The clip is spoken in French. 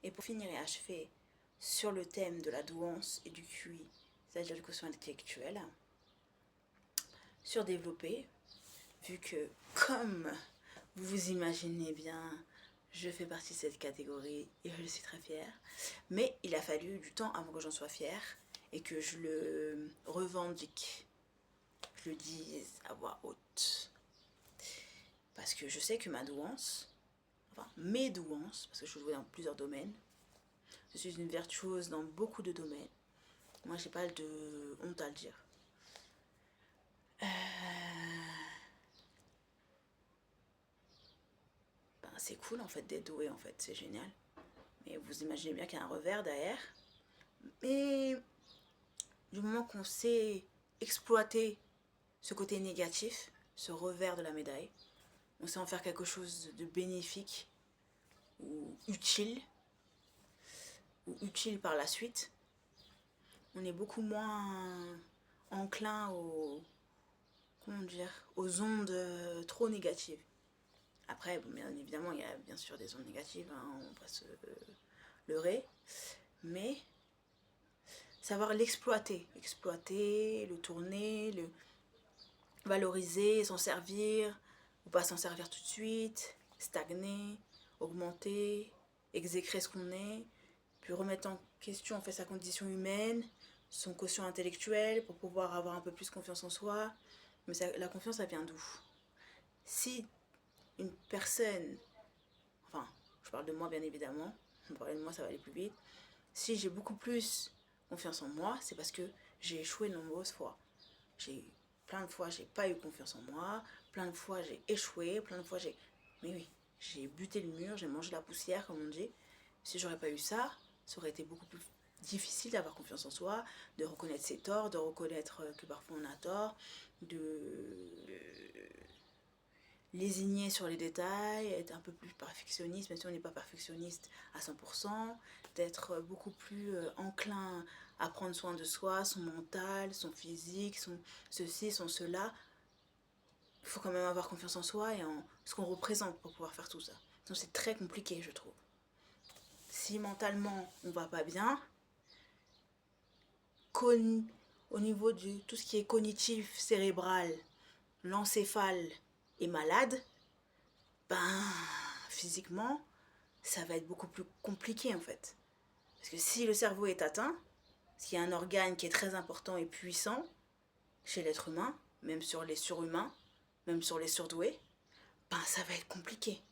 Et pour finir et achever sur le thème de la douance et du QI, c'est-à-dire le quotient intellectuel, surdéveloppé, vu que, comme vous vous imaginez bien, je fais partie de cette catégorie et je suis très fière. Mais il a fallu du temps avant que j'en sois fière et que je le revendique, je le dise à voix haute. Parce que je sais que ma douance, enfin mes douances, parce que je suis douée dans plusieurs domaines, je suis une virtuose dans beaucoup de domaines. Moi, j'ai pas de honte à le dire. Ben, c'est cool en fait d'être doué, en fait, c'est génial. Mais vous imaginez bien qu'il y a un revers derrière. Mais du moment qu'on sait exploiter ce côté négatif, ce revers de la médaille, on sait en faire quelque chose de bénéfique ou utile par la suite, on est beaucoup moins enclin aux ondes trop négatives. Après, bon, bien évidemment, il y a bien sûr des ondes négatives, hein, on va pas se leurrer, mais savoir l'exploiter, le tourner, le valoriser, s'en servir, ou pas s'en servir tout de suite, stagner, augmenter, exécrer ce qu'on est, puis remettre en question en fait sa condition humaine, son quotient intellectuel pour pouvoir avoir un peu plus confiance en soi. Mais la confiance, ça vient d'où? Si une personne, enfin, je parle de moi bien évidemment, on parler de moi, ça va aller plus vite. Si j'ai beaucoup plus confiance en moi, c'est parce que j'ai échoué de nombreuses fois. Plein de fois, j'ai pas eu confiance en moi, plein de fois, j'ai échoué, plein de fois, Mais oui, j'ai buté le mur, j'ai mangé la poussière, comme on dit. Si j'aurais pas eu ça, ça aurait été beaucoup plus difficile d'avoir confiance en soi, de reconnaître ses torts, de reconnaître que parfois on a tort, de lésigner sur les détails, être un peu plus perfectionniste, même si on n'est pas perfectionniste à 100%, d'être beaucoup plus enclin à prendre soin de soi, son mental, son physique, son ceci, son cela. Il faut quand même avoir confiance en soi et en ce qu'on représente pour pouvoir faire tout ça. Donc c'est très compliqué, je trouve. Si mentalement on va pas bien, au niveau de tout ce qui est cognitif, cérébral, l'encéphale est malade, ben physiquement ça va être beaucoup plus compliqué en fait. Parce que si le cerveau est atteint, ce qui est un organe qui est très important et puissant chez l'être humain, même sur les surhumains, même sur les surdoués, ben ça va être compliqué.